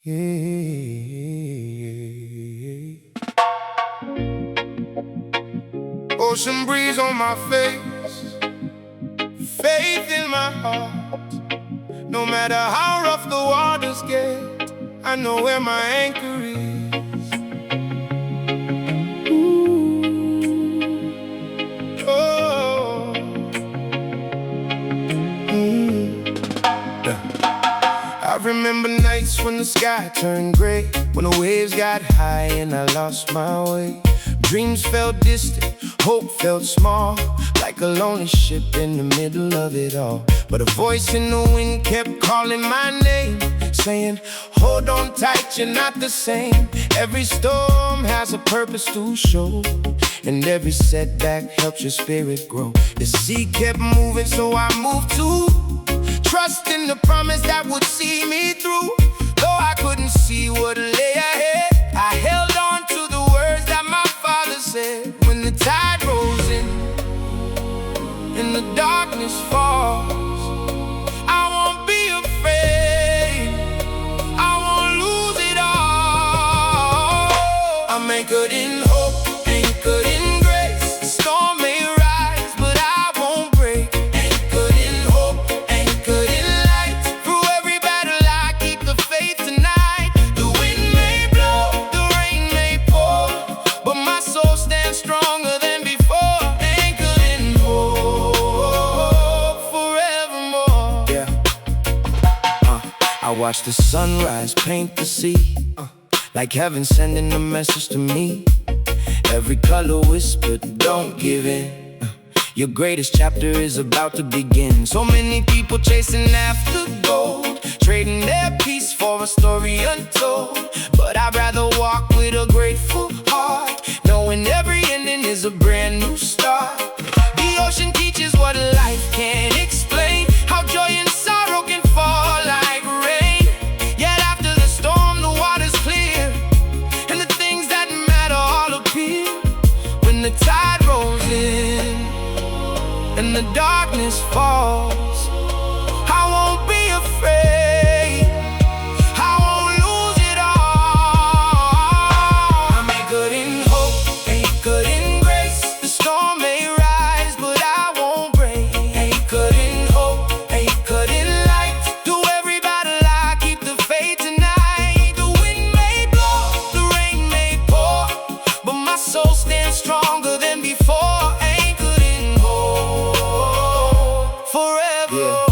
Ocean breeze on my face, faith in my heart. No matter how rough the waters get, I know where my anchor is. Ooh. Oh. I remember nights when the sky turned gray, when the waves got high and I lost my way. Dreams felt distant, hope felt small, like a lonely ship in the middle of it all. But a voice in the wind kept calling my name, saying, hold on tight, you're not the same. Every storm has a purpose to show, and every setback helps your spirit grow. The sea kept moving, so I moved too, trusting the promise that would see me through. Though I couldn't see what lay ahead, I held on to the words that my father said. When the tide rolls in and the darkness falls, I won't be afraid, I won't lose it all. I'm anchored in hope, anchored in grace. The storm may rise, but I won't break. Anchored in hope, anchored in light. Through every battle I keep the faith tonight. The wind may blow, the rain may pour, but my soul stands stronger than before. Anchored in hope forevermore. Yeah. I watch the sunrise paint the sea, like heaven sending a message to me. Every color whispered, don't give in. Your greatest chapter is about to begin. So many people chasing after gold, trading their peace for a story untold. But I'd rather walk with a grateful heart, knowing every ending is a brand new start. The ocean teaches what life can't explain, how joy and sorrow can fall like rain. Yet after the storm the water's clear, and the things that matter all appear. When the tide rolls in and the darkness falls, I won't be afraid, I won't lose it all. I'm anchored in hope, anchored in grace. The storm may rise, but I won't break. Anchored in hope, anchored in light. Through every battle I keep the faith tonight. The wind may blow, the rain may pour, but my soul stands stronger than before. Anchored in hope forever.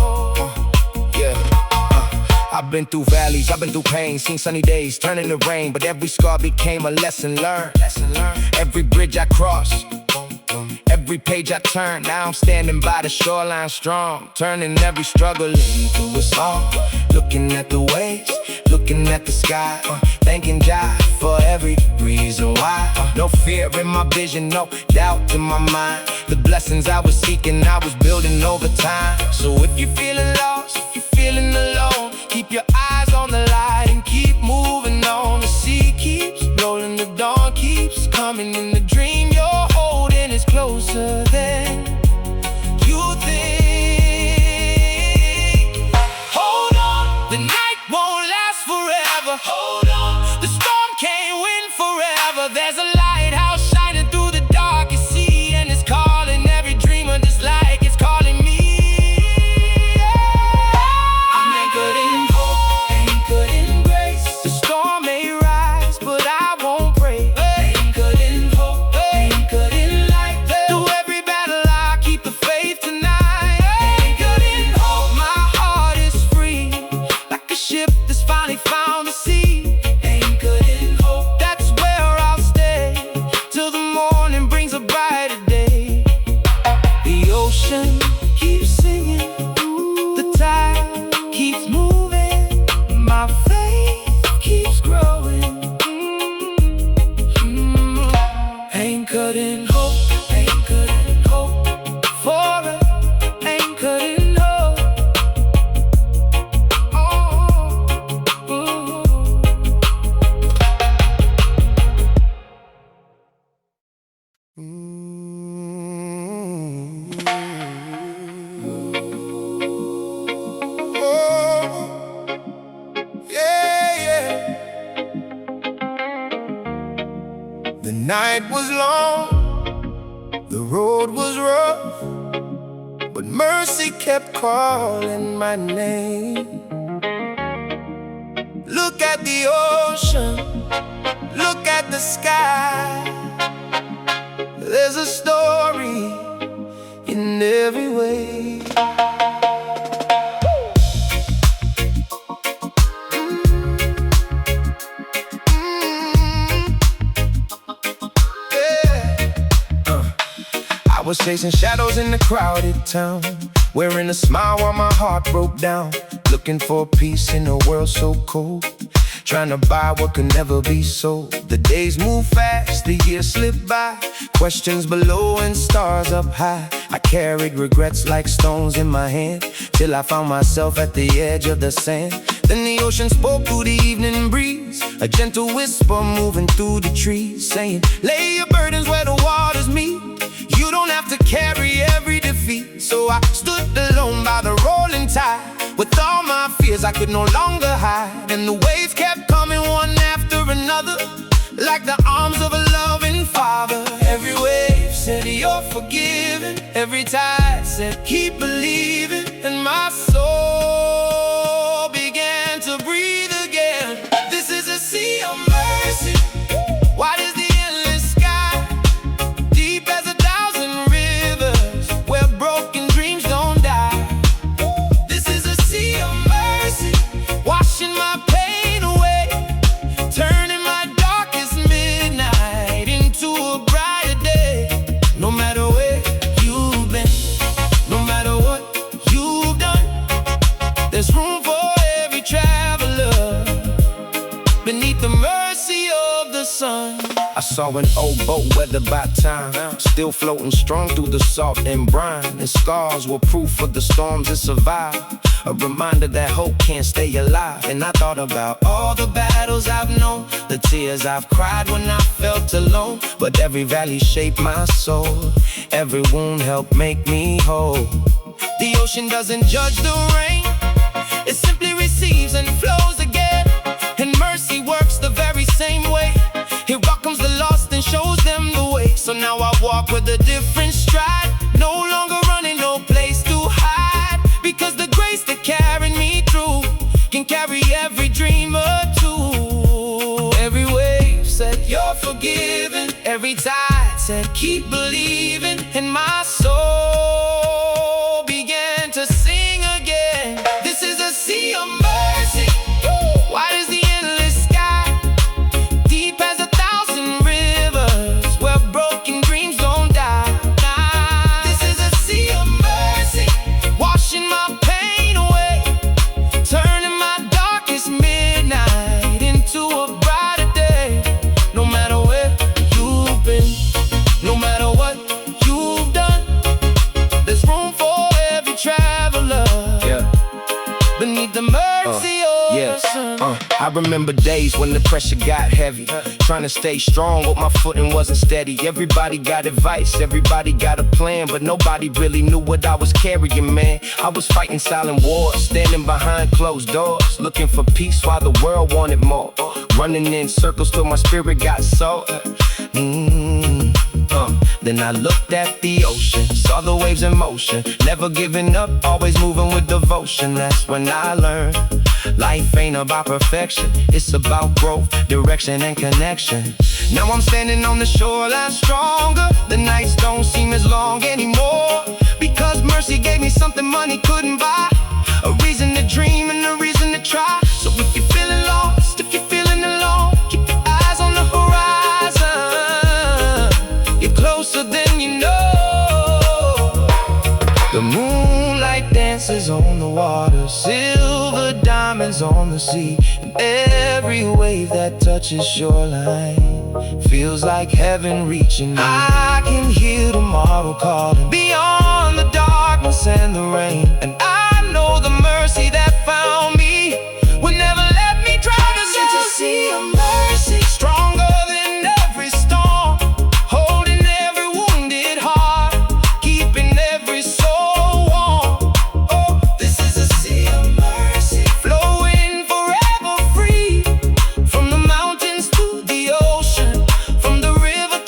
I've been through valleys, I've been through pain, seen sunny days turn into rain, but every scar became a lesson learned. Every bridge I crossed, every page I turned, now I'm standing by the shoreline strong, turning every struggle into a song. Looking at the waves, looking at the sky, thanking God for every reason why. No fear in my vision, no doubt in my mind. The blessings I was seeking, I was building over time. So if you're feeling lost, if you're feeling alone, keep your eyes on the light and keep moving on. The sea keeps rolling, the dawn keeps coming, and the dream you're holding is closer than you think. Hold on, the night won't last forever. Hold on, the storm can't win forever. There's a lighthouse shining through the darkest sea, and it's calling every dreamer just like it's calling me. I'm anchored in hope, anchored in grace. The storm may rise, but I won't break. Anchored in hope, anchored in light. Through every battle I keep the faith tonight. Anchored in hope, my heart is free, like a ship that's finally found the sea. Anchored in hope, that's where I'll stay till the morning brings a brighter day. The ocean keeps singing, the tide keeps moving, my faith keeps growing. Anchored in hope, anchored in hope, forever anchored in hope. Oh, ooh. night was long, the road was rough, but mercy kept calling my name. Look at the ocean, look at the sky. There's a story in every wave. I was chasing shadows in the crowded town, wearing a smile while my heart broke down, looking for peace in a world so cold, trying to buy what could never be sold. The days move fast, the years slip by, questions below and stars up high. I carried regrets like stones in my hand, till I found myself at the edge of the sand. Then the ocean spoke through the evening breeze, a gentle whisper moving through the trees, saying, lay your burdens where the waters meet. You don't have to carry every defeat. So I stood alone by the rolling tide, with all my fears I could no longer hide. And the waves kept coming one after another, like the arms of a loving father. Every wave said you're forgiven, every tide said keep believing. And my soul began to breathe again. This is a sea of mercy, wide as the endless sky, deep as a thousand rivers, where broken dreams don't die. This is a sea of mercy, washing my pain away, turning my darkest midnight into a brighter day. No matter where you've been, no matter what you've done, there's room for every traveler beneath the mercy of the sun. I saw an old boat weathered by time, still floating strong through the salt and brine. Its scars were proof of the storms it survived, a reminder that hope can't stay alive. And I thought about all the battles I've known, the tears I've cried when I felt alone. But every valley shaped my soul, every wound helped make me whole. The ocean doesn't judge the rain, it simply receives and flows again. And mercy works the very same way, it welcomes the lost and shows them the way. So now I walk with a different stride, no longer running, no place to hide, because the grace that carried me through can carry every dreamer too. Every wave said you're forgiven, every tide said keep believing. And my soul began to sing again. This is a sea of mercy, wide as the endless sky, deep as a thousand rivers, where broken dreams don't die. This is a sea of mercy, washing my pain away, turning my darkest midnight into a brighter day. No matter where you've been, no matter what you've done, there's room for every traveler beneath the mercy of the sun. I remember days when the pressure got heavy, trying to stay strong but my footing wasn't steady. Everybody got advice, everybody got a plan, but nobody really knew what I was carrying, man. I was fighting silent wars, standing behind closed doors, looking for peace while the world wanted more, running in circles till my spirit got sore. Then I looked at the ocean, saw the waves in motion, never giving up, always moving with devotion. That's when I learned life ain't about perfection, it's about growth, direction and connection. Now I'm standing on the shoreline stronger, the nights don't seem as long anymore, because mercy gave me something money couldn't buy, a reason to dream and a reason to try. So if you're feeling lost, if you're feeling alone, keep your eyes on the horizon, you're closer than you know. The moonlight dances on the water, silver diamonds on the sea, and every wave that touches shoreline feels like heaven reaching me. I can hear tomorrow calling, beyond the darkness and the rain, and I know the mercy that found me will never let me drown. This is a sea of mercy, stronger than every storm, holding every wounded heart, keeping every soul warm. Oh, this is a sea of mercy, flowing forever free, from the mountains to the ocean, from the river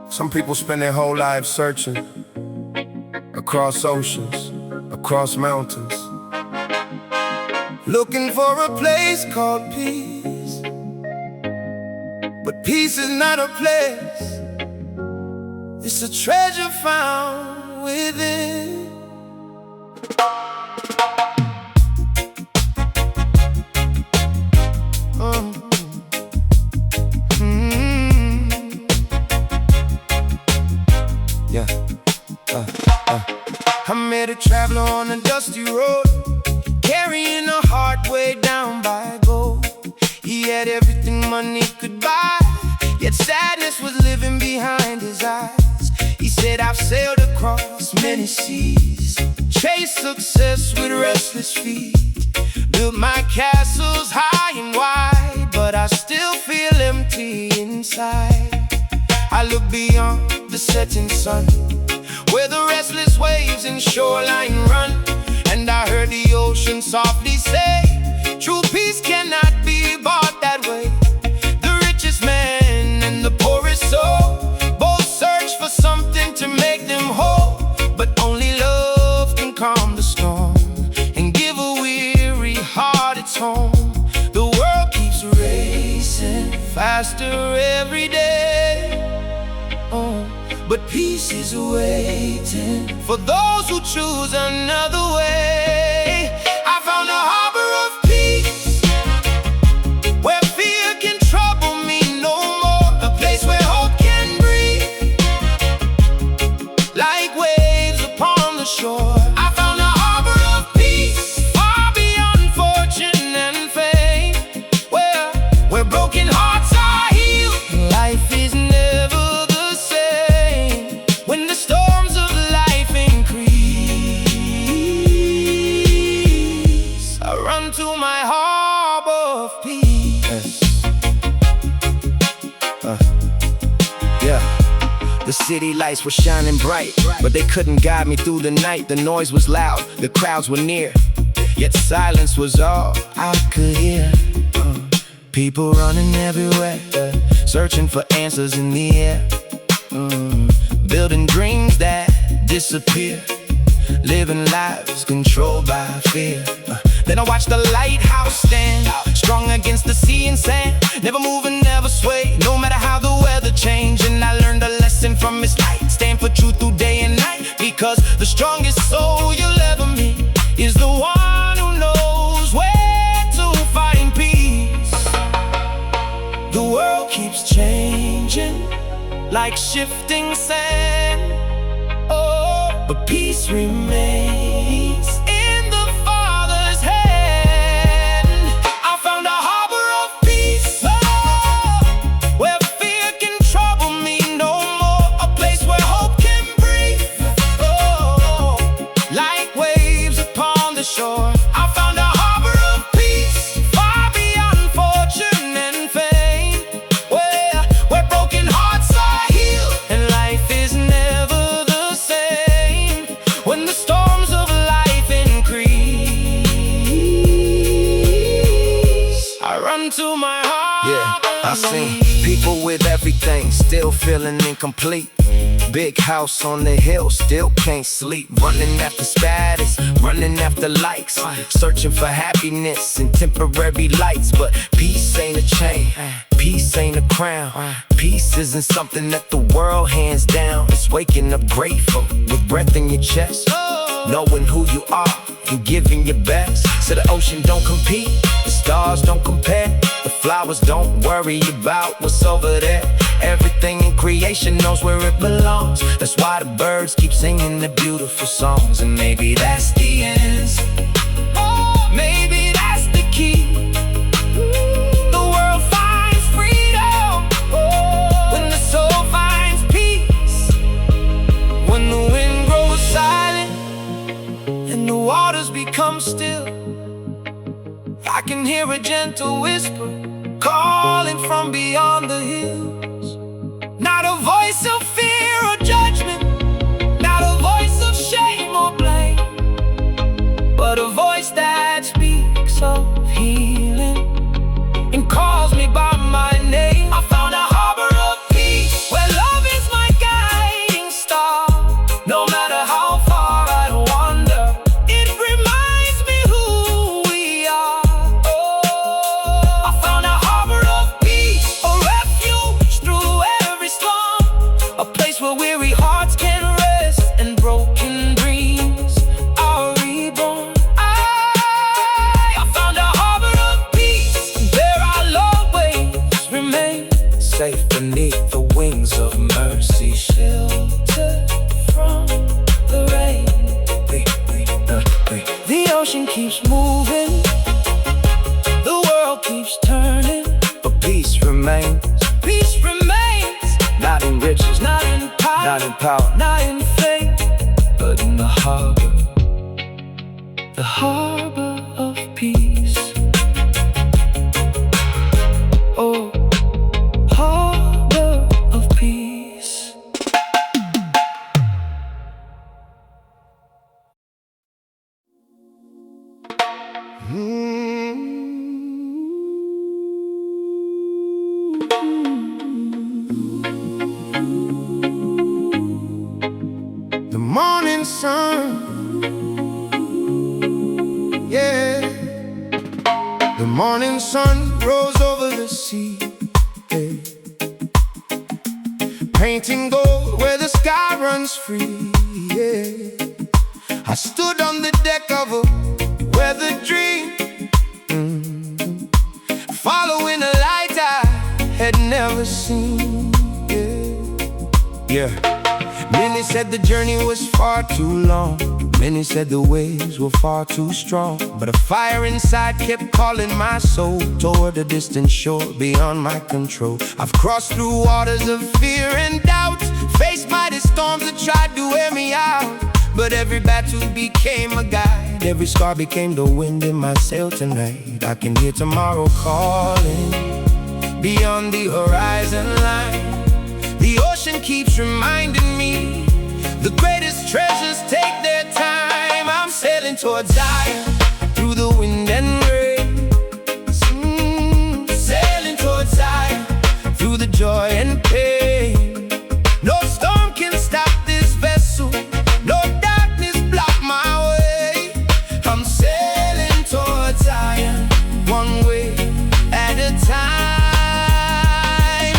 Some people spend their whole lives searching across oceans, across mountains, looking for a place called peace. But peace is not a place, it's a treasure found within. I met a traveler on a dusty road, carrying a heart way down by gold. He had everything money could buy, yet sadness was living behind his eyes. He said, I've sailed across many seas, chased success with restless feet, built my castles high and wide, but I still feel empty inside. I look beyond the setting sun, where the restless waves and shoreline run, and I heard the ocean softly say, true peace cannot be bought that way. The richest man and the poorest soul both search for something to make them whole, but only love can calm the storm and give a weary heart its home. The world keeps racing faster every day, but peace is waiting for those who choose another way. I found a harbor of peace, where fear can trouble me no more. A place where hope can breathe, like waves upon the shore. I found a harbor of peace, far beyond fortune and fame, where broken hearts are healed. Life is never to my harbor of peace. The city lights were shining bright, but they couldn't guide me through the night. The noise was loud, the crowds were near, yet silence was all I could hear. People running everywhere, searching for answers in the air, building dreams that disappear, living lives controlled by fear. Then I watched the lighthouse stand strong against the sea and sand, never moving, never sway, no matter how the weather changed. And I learned a lesson from its light: stand for truth through day and night, because the strongest soul you'll ever meet is the one who knows where to find peace. The world keeps changing like shifting sand, but peace remains in the Father's hand. I found a harbor of peace, where fear can trouble me no more. A place where hope can breathe, like waves upon the shore. I found a harbor of peace, far beyond fortune and fame, where broken hearts are healed, and life is never the same. When the storms of life increase, I run to my heart. I seen people with everything, still feeling incomplete. Big house on the hill, still can't sleep. Running after status, running after likes, searching for happiness in temporary lights. But peace ain't a chain, peace ain't a crown. Peace isn't something that the world hands down. It's waking up grateful with breath in your chest, knowing who you are and giving your best. So the ocean don't compete, the stars don't compare, the flowers don't worry about what's over there. Everything in creation knows where it belongs. That's why the birds keep singing their beautiful songs. And maybe that's the answer, maybe that's the key. The world finds freedom when the soul finds peace. When the wind grows silent and the waters become still, I can hear a gentle whisper calling from beyond the hills. Not a voice of fear or judgment, not a voice of shame or blame, but a voice that speaks of healing. safe beneath the wings of mercy, sheltered from the rain. The ocean keeps moving, the world keeps turning, but peace remains. Peace remains, not in riches, not in power, not in fame, but in the harbor of peace. Oh, harbor of peace. The morning sun, yeah. The morning sun rose over the sea, yeah. Painting gold where the sky runs free, yeah. I stood on the deck of a weathered dream, following a light I had never seen, yeah. Many said the journey was far too long, many said the waves were far too strong, but a fire inside kept calling my soul toward a distant shore beyond my control. I've crossed through waters of fear and doubt, faced mighty storms that tried to wear me out, but every battle became a guide, every scar became the wind in my sail tonight. I can hear tomorrow calling beyond the horizon line. The ocean keeps reminding me the greatest treasures take their time. I'm sailing towards Zion through the wind and rain, sailing towards Zion through the joy and pain. No storm can stop this vessel, no darkness block my way. I'm sailing towards Zion, one way at a time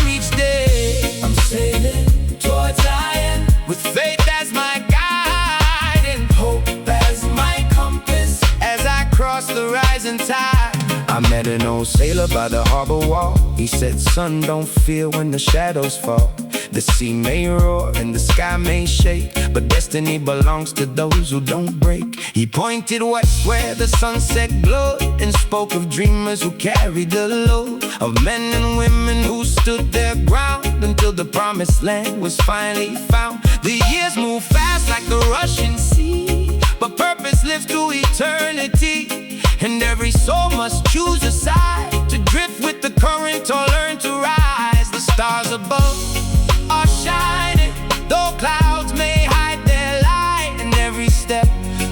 each day. I'm sailing towards Zion with faith as my guide and hope as my compass as I cross the rising tide. I met an old sailor by the harbor wall. He said, son, don't fear when the shadows fall. The sea may roar and the sky may shake, but destiny belongs to those who don't break. He pointed west where the sunset glowed and spoke of dreamers who carried the load, of men and women who stood their ground until the promised land was finally found. The years move fast like the rushing sea, but purpose lives to eternity, and every soul must choose a side, to drift with the current or learn to rise. The stars above are shining, though clouds may hide their light, and every step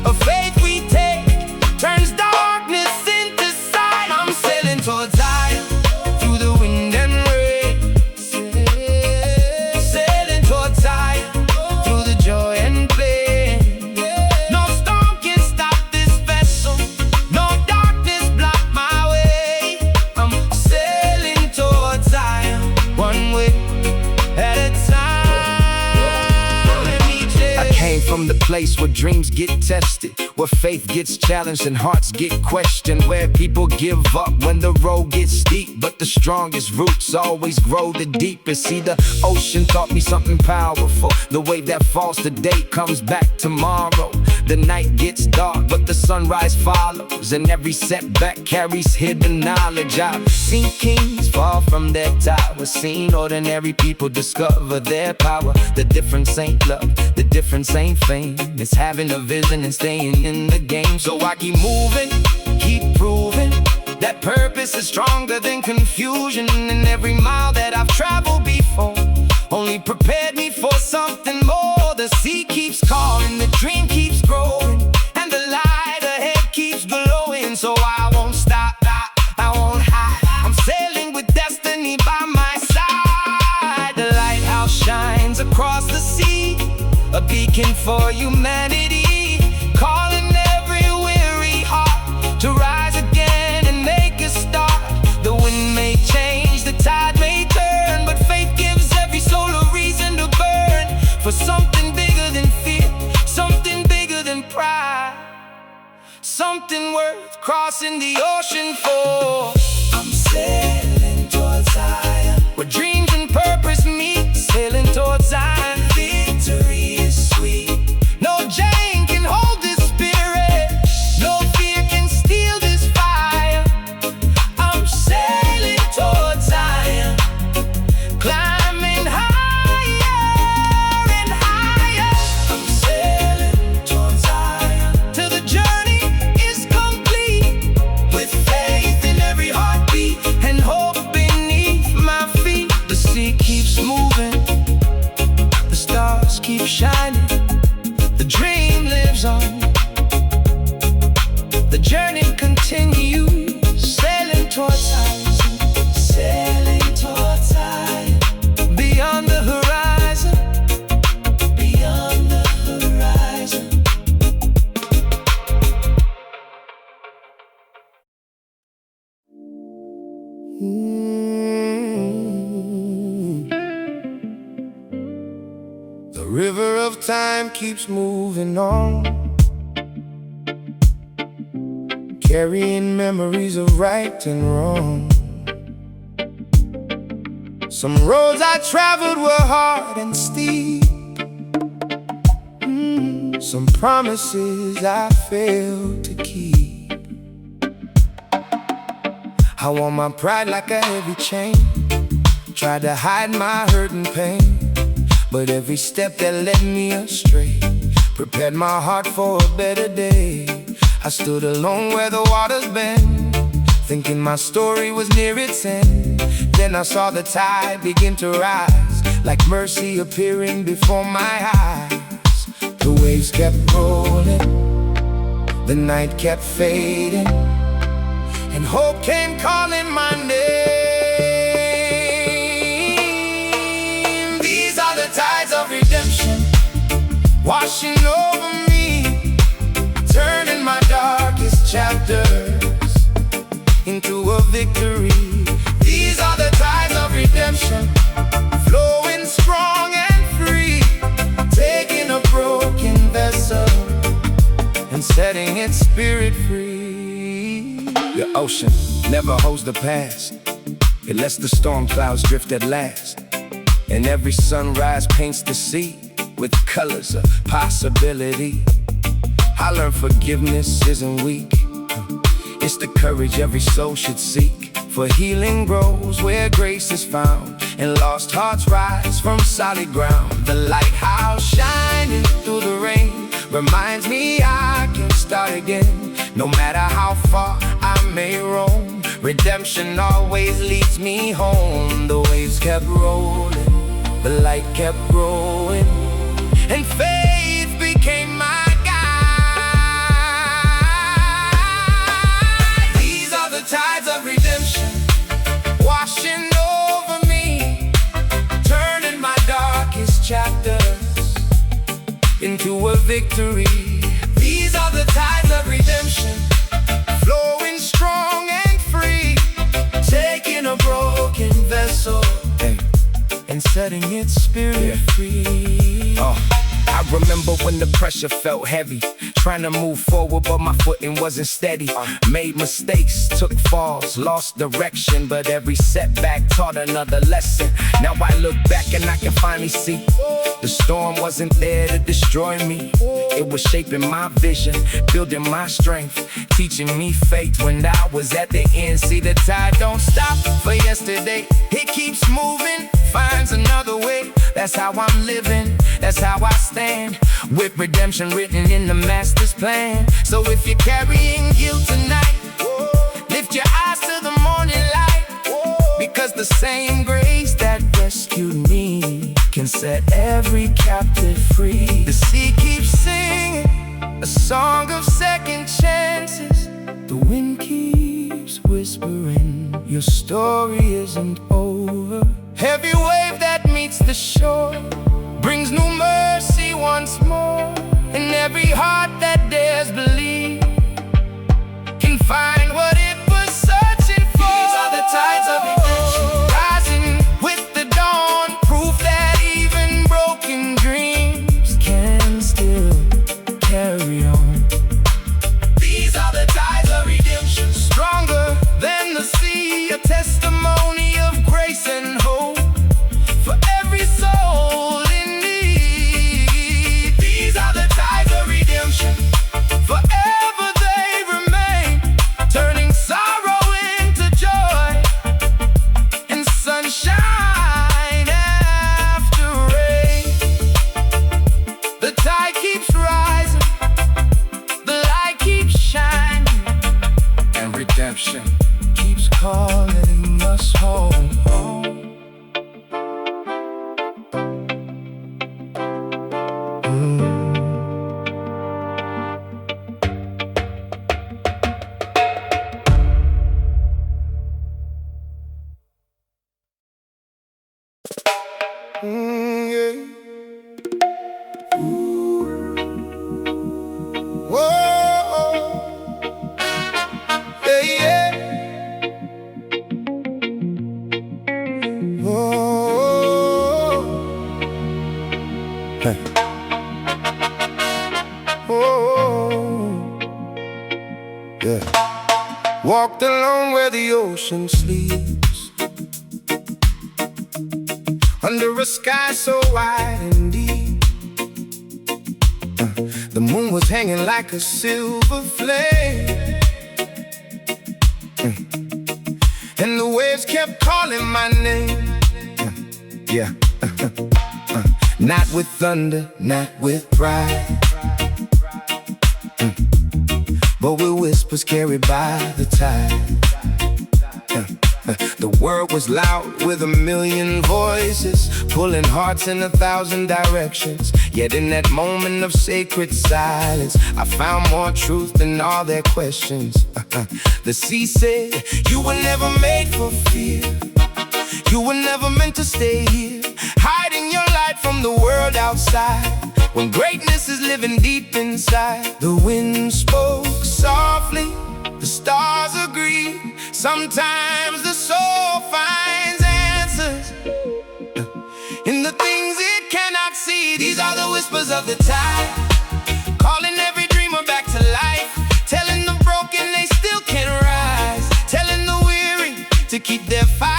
of faith we take turns darkness into sight. I'm sailing towards Zion through the wind and rain, sailing towards Zion through the joy and pain. No storm can stop this vessel, no darkness block my way. I'm sailing towards Zion, one way at a time each day. I came from the place where dreams get tested, where faith gets challenged and hearts get questioned, where people give up when the road gets steep, but the strongest roots always grow the deepest. See, the ocean taught me something powerful. The wave that falls today comes back tomorrow. The night gets dark, but the sunrise follows, and every setback carries hidden knowledge. I've seen kings fall from their towers, seen ordinary people discover their power. The difference ain't love, the difference ain't fame, it's having a vision and staying in the game. So I keep moving, keep proving that purpose is stronger than confusion. And every mile that I've traveled before only prepared me for something more. The sea keeps calling, the dream keeps growing, and the light ahead keeps glowing. So I won't stop, I won't hide. I'm sailing with destiny by my side. The lighthouse shines across the sea, a beacon for humanity, calling every weary heart to rise again and make a start. The wind may change, the tide may turn, but faith gives every soul a reason to burn for something bigger than fear, something bigger than pride, something worth crossing the ocean for. I'm sailing towards Zion, where dreams and purpose The river of time keeps moving on, carrying memories of right and wrong. Some roads I traveled were hard and steep, some promises I failed to keep. I wore my pride like a heavy chain, tried to hide my hurt and pain, but every step that led me astray prepared my heart for a better day. I stood alone where the waters bend, thinking my story was near its end. Then I saw the tide begin to rise, like mercy appearing before my eyes. The waves kept rolling, the night kept fading, and hope came calling my name. These are the tides of redemption, washing over me, turning my darkest chapters into a victory. These are the tides of redemption, flowing strong and free, taking a broken vessel and setting its spirit free. The ocean never holds the past, it lets the storm clouds drift at last, and every sunrise paints the sea with colors of possibility. I learned forgiveness isn't weak, it's the courage every soul should seek. For healing grows where grace is found, and lost hearts rise from solid ground. The lighthouse shining through the rain reminds me I can start again. No matter how far I may roam, redemption always leads me home. The waves kept rolling, the light kept growing, and faith became my guide. These are the tides of redemption, washing over me, turning my darkest chapters into a victory. These are the tides of redemption, flowing strong and free, taking a broken vessel and setting its spirit free. I remember when the pressure felt heavy, trying to move forward but my footing wasn't steady. Made mistakes, took falls, lost direction, but every setback taught another lesson. Now I look back and I can finally see the storm wasn't there to destroy me. It was shaping my vision, building my strength, teaching me faith when I was at the end. See, the tide don't stop for yesterday, it keeps moving, finds another way. That's how I'm living, that's how I stand, with redemption written in the master's plan. So if you're carrying guilt tonight, lift your eyes to the morning light, because the same grace that rescued me can set every captive free. The sea keeps singing a song of second chances, the wind keeps whispering your story isn't over. Every wave that meets the shore brings new mercy once more, and every heart that dares believe can find what it was searching for. These are the tides of redemption, rising with the dawn, proof that even broken dreams can still carry on. These are the tides of redemption, stronger than the sea, a testimony of grace and hope for every soul in need. These are the tides of redemption, forever they remain, turning sorrow into joy and sunshine after rain. The tide keeps rising, the light keeps shining, and redemption keeps calling us home. Yeah. Whoa. Yeah, yeah. ocean sleeps. Under a sky so wide and deep, the moon was hanging like a silver flame, and the waves kept calling my name. Yeah. Not with thunder, not with pride, but with whispers carried by the tide. The word was loud with a million voices, pulling hearts in 1,000 directions. Yet in that moment of sacred silence, I found more truth than all their questions. The sea said, you were never made for fear. You were never meant to stay here, hiding your light from the world outside, when greatness is living deep inside. The wind spoke softly, the stars agreed. Sometimes the soul finds answers in the things it cannot see. These are the whispers of the tide, calling every dreamer back to life, telling the broken they still can rise, telling the weary to keep their fire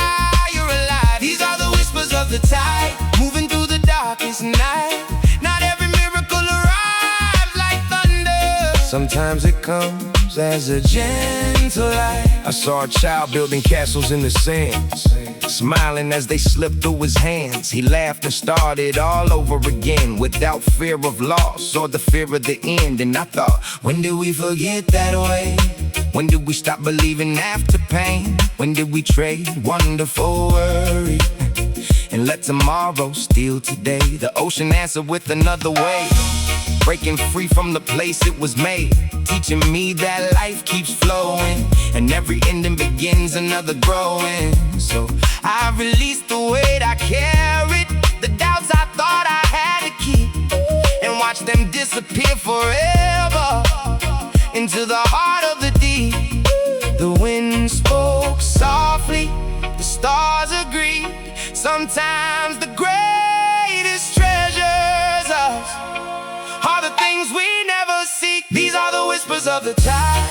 alive. These are the whispers of the tide, moving through the darkest night. Not every miracle arrives like thunder. Sometimes it comes as a gentle light. I saw a child building castles in the sands, smiling as they slipped through his hands. He laughed and started all over again, without fear of loss or the fear of the end. And I thought, when did we forget that way? When did we stop believing after pain? When did we trade wonder for worry and let tomorrow steal today? The ocean answered with another wave, breaking free from the place it was made, teaching me that life keeps flowing, and every ending begins another growing. So I released the weight I carried, the doubts I thought I had to keep, and watched them disappear forever into the heart of the deep. The wind spoke softly, the stars agreed. Sometimes the greatest treasures are the things we never seek. These are the whispers of the tide,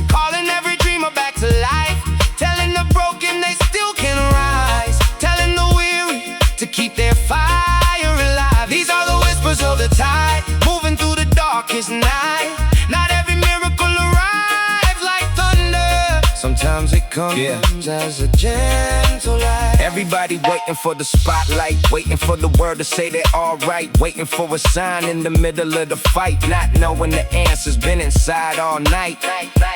calling every dreamer back to life, telling the broken they still can rise, telling the weary to keep their fire alive. These are the whispers of the tide, moving through the darkest night. Not every miracle arrives like thunder. Sometimes it comes as a gentle light. Everybody waiting for the spotlight, waiting for the word to say they're alright, waiting for a sign in the middle of the fight, not knowing the answer's been inside all night.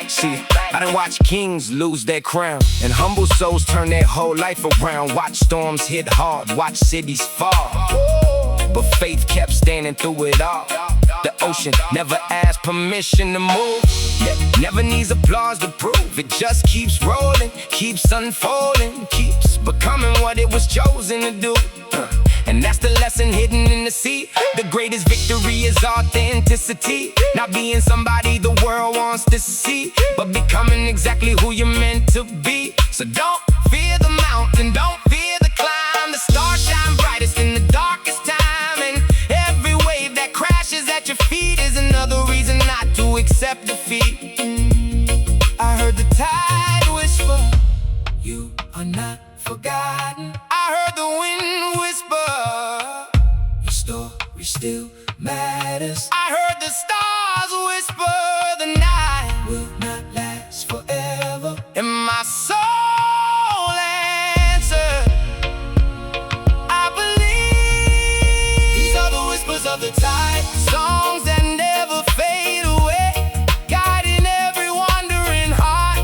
See, I done watch kings lose their crown, and humble souls turn their whole life around. Watch storms hit hard, watch cities fall, but faith kept standing through it all. The ocean never asked permission to move, never needs applause to prove. It just keeps rolling, keeps unfolding, keeps becoming what it was chosen to do. And that's the lesson hidden in the sea. The greatest victory is authenticity, not being somebody the world wants to see, but becoming exactly who you're meant to be. So don't fear the mountain, don't fear the climb. The stars shine brightest in the darkest time, and every wave that crashes at your feet is another reason not to accept defeat. I heard the tide whisper, you are not forgotten. I heard the wind whisper, your story still matters. I heard the stars whisper, the night will not last forever. And my soul answered, I believe. These are the whispers of the tide, songs that never fade away, guiding every wandering heart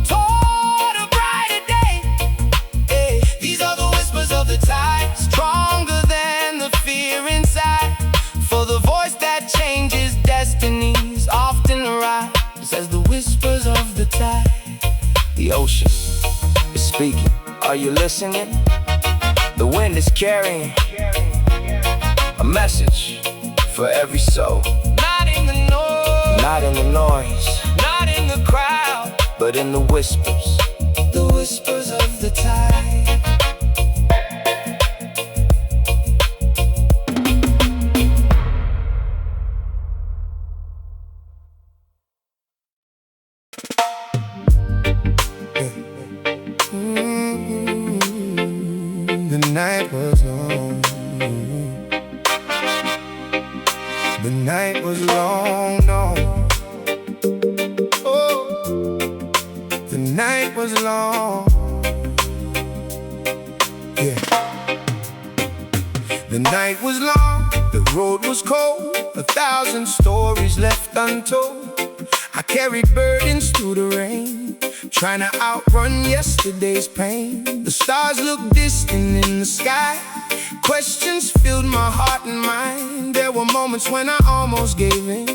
toward a brighter day. These are the whispers of the tide, stronger than the fear inside, for the voice that changes destinies often arrives as the whispers of the tide. The ocean is speaking, are you listening? The wind is carrying a message for every soul. Not in the noise, not in the noise, not in the crowd, but in the whispers, the whispers of the tide. night was long. The night was long, no. Oh, the night was long. Yeah. The night was long, the road was cold, 1,000 stories left untold. I carried burdens through the rain, trying to outrun yesterday's pain. The stars looked distant in the sky, questions filled my heart and mind. There were moments when I almost gave in,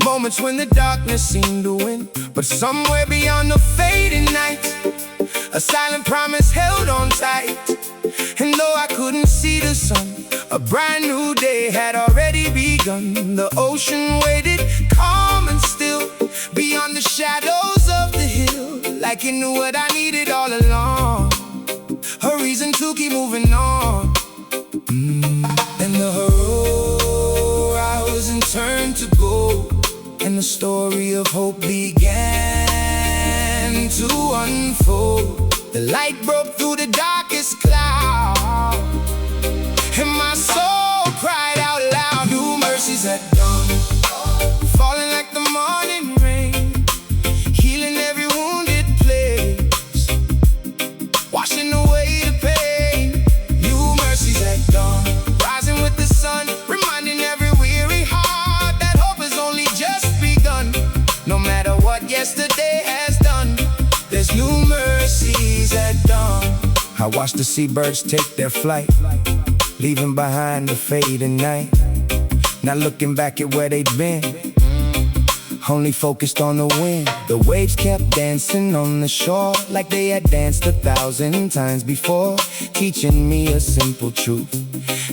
moments when the darkness seemed to win. But somewhere beyond the fading night, a silent promise held on tight. And though I couldn't see the sun, a brand new day had already begun. The ocean waited, calm and still, beyond the shadows of the hill, like it knew what I needed all along, a reason to keep moving on. And the horizon turned to gold, and the story of hope began to unfold. The light broke through the darkest cloud, and my soul cried out loud. New mercies at dawn, falling like the morning rain, healing every wounded place, washing away the pain. New mercies at dawn, rising with the sun, reminding every weary heart that hope has only just begun. No matter what yesterday has done, there's new mercies at dawn. I watch the seabirds take their flight, leaving behind the fading night, not looking back at where they'd been, only focused on the wind. The waves kept dancing on the shore, like they had danced 1,000 times before, teaching me a simple truth: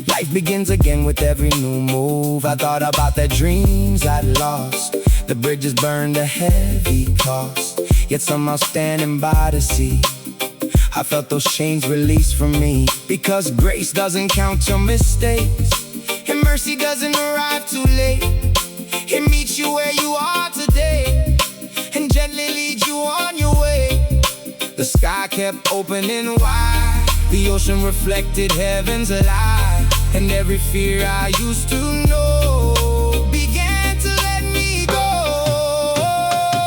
life begins again with every new move. I thought about the dreams I'd lost, the bridges burned a heavy cost, yet somehow standing by the sea, I felt those chains released from me. Because grace doesn't count your mistakes, and mercy doesn't arrive too late. It meets you where you are today, and gently leads you on your way. The sky kept opening wide, the ocean reflected heaven's light, and every fear I used to know began to let me go.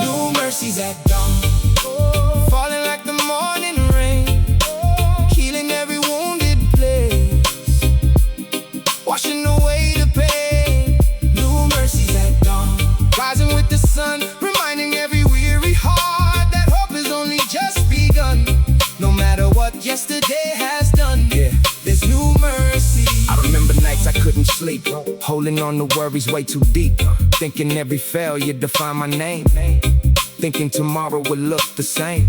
New mercies at dawn, falling like the morning rain, healing every wounded place, washing away the pain. New mercies at dawn, rising with the sun, reminding every weary heart that hope has only just begun. No matter what yesterday has done, yeah, there's new mercy. I remember nights I couldn't sleep, holding on to worries way too deep, thinking every failure defined my name, thinking tomorrow would look the same.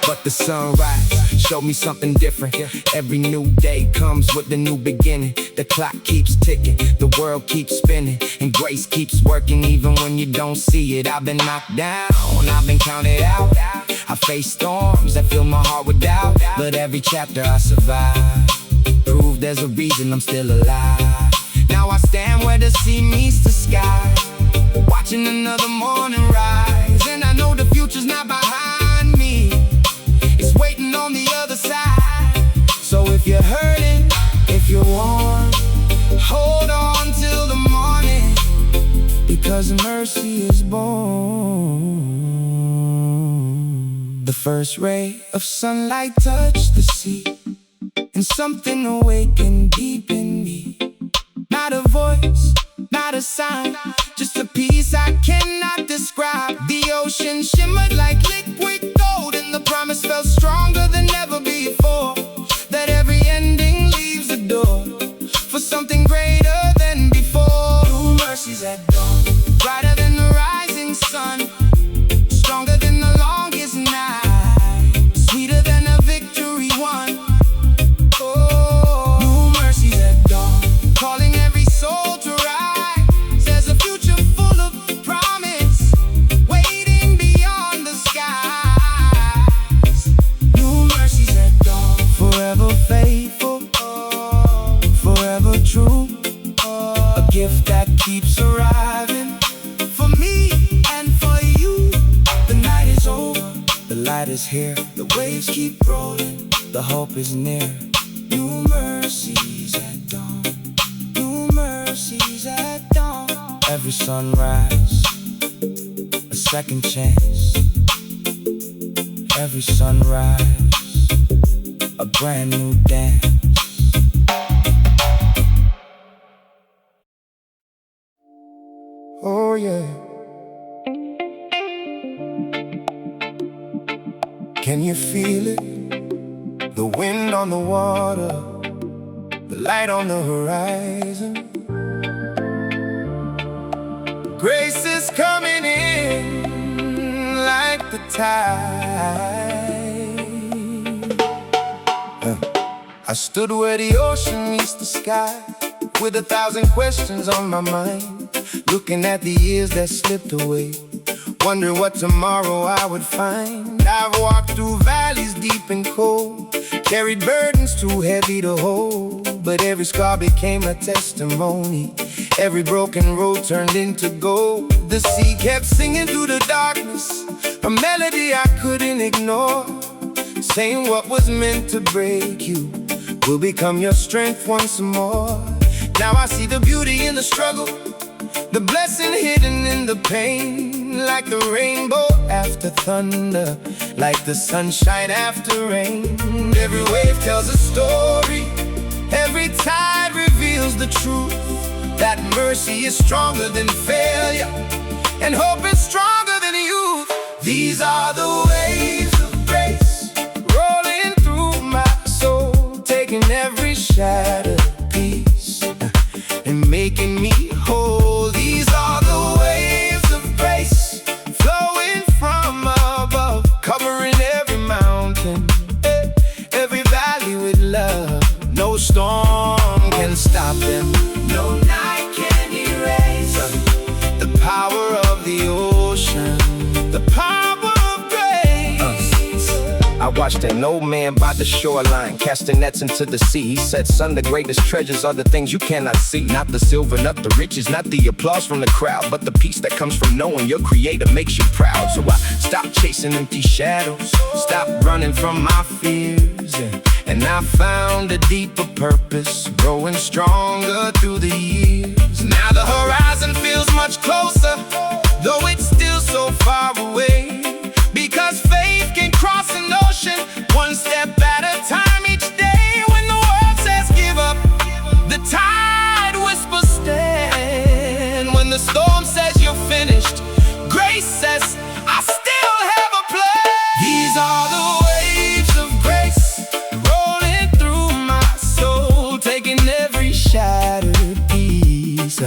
But the sunrise showed me something different. Every new day comes with a new beginning. The clock keeps ticking, the world keeps spinning, and grace keeps working even when you don't see it. I've been knocked down, I've been counted out, I faced storms that filled my heart with doubt, but every chapter I survived proved there's a reason I'm still alive. Now I stand where the sea meets the sky, watching another morning rise, and I know the future's not behind me, it's waiting on the other side. So if you're hurting, if you're worn, hold on till the morning, because mercy is born. The first ray of sunlight touched the sea, and something awakened deep in me. Not a voice, not a sound, just a peace I cannot describe. The ocean shimmered like liquid gold, and the promise felt stronger than ever before, that every ending leaves a door for something greater than before. New mercies at dawn, brighter than the rising sun, stronger than the longest night, sweeter than a victory won. Oh, new mercies at dawn, calling every soul to rise. There's a future full of promise, waiting beyond the skies. New mercies at dawn, forever faithful, forever true, a gift that keeps arriving for me and for you. The night is over, the light is here, the waves keep rolling, the hope is near. New mercies at dawn, new mercies at dawn. Every sunrise, a second chance. Every sunrise, a brand new dance. Oh yeah. Can you feel it? The wind on the water, the light on the horizon. Grace is coming in like the tide. I stood where the ocean meets the sky, with 1,000 questions on my mind, looking at the years that slipped away, wondering what tomorrow I would find. I've walked through valleys deep and cold, carried burdens too heavy to hold, but every scar became a testimony. Every broken road turned into gold. The sea kept singing through the darkness, a melody I couldn't ignore, saying what was meant to break you will become your strength once more. Now I see the beauty in the struggle, the blessing hidden in the pain, like the rainbow after thunder, like the sunshine after rain. Every wave tells a story, every tide reveals the truth, that mercy is stronger than failure, and hope is stronger than youth. These are the waves of grace, rolling through my soul, taking every shattered piece and making me whole. These are the waves of grace, flowing from above, covering every mountain, every valley with love. No storm can stop them, no night can erase the power of the ocean, the power of grace. I watched an old man by the shoreline, casting nets into the sea. He said, son, the greatest treasures are the things you cannot see. Not the silver, not the riches, not the applause from the crowd, but the peace that comes from knowing your creator makes you proud. So I stopped chasing empty shadows, stopped running from my fears, and I found a deeper purpose, growing stronger through the years. Now the horizon feels much closer, though it's still so far away, because faith can cross an ocean, one step at a time each day. When the world says give up, the tide whispers stand. When the storm says you're finished, grace says I still have a plan. These are the waves of grace, rolling through my soul, taking every shattered piece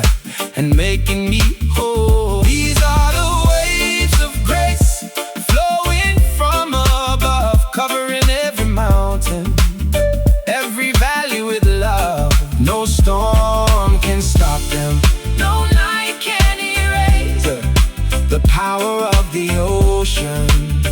and making me whole. These are the waves of grace, flowing from above, covering every mountain, every valley with love. No storm can stop them, no night can erase the power of the ocean,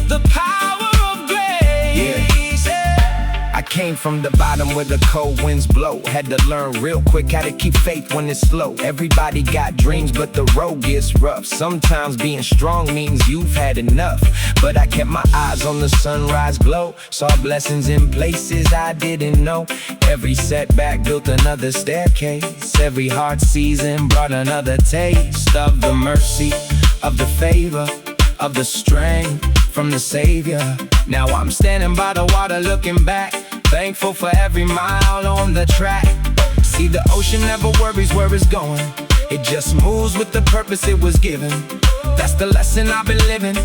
the power of grace. Yeah. I came from the bottom where the cold winds blow, had to learn real quick how to keep faith when it's slow. Everybody got dreams, but the road gets rough. Sometimes being strong means you've had enough, but I kept my eyes on the sunrise glow, saw blessings in places I didn't know. Every setback built another staircase, every hard season brought another taste of the mercy, of the favor, of the strength from the Savior. Now I'm standing by the water looking back, thankful for every mile on the track. See, the ocean never worries where it's going, it just moves with the purpose it was given. That's the lesson I've been living,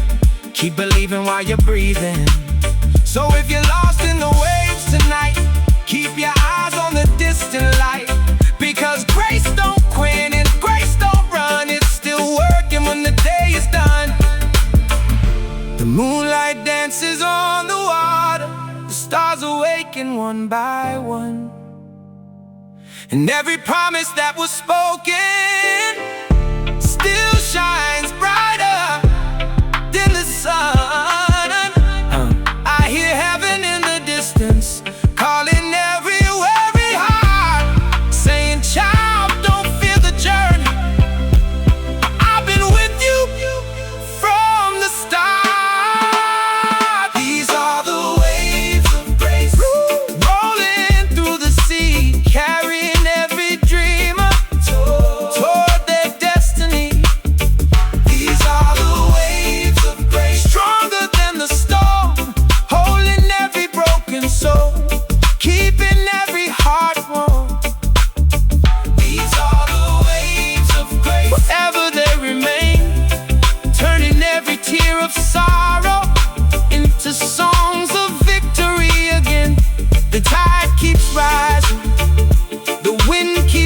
keep believing while you're breathing. So if you're lost in the waves tonight, keep your eyes on the distant light, because grace don't quit and grace don't run, it's still working when the day is done. The moonlight dances on the water, the stars awaken one by one, and every promise that was spoken still shines brighter than the sun. I hear heaven in the distance, calling every weary heart, saying, child, don't fear the journey, I've been with you from the start. These are the waves of grace,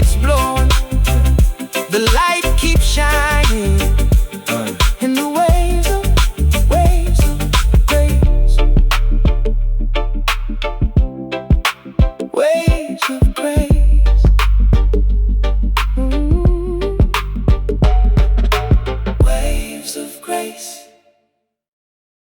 just blow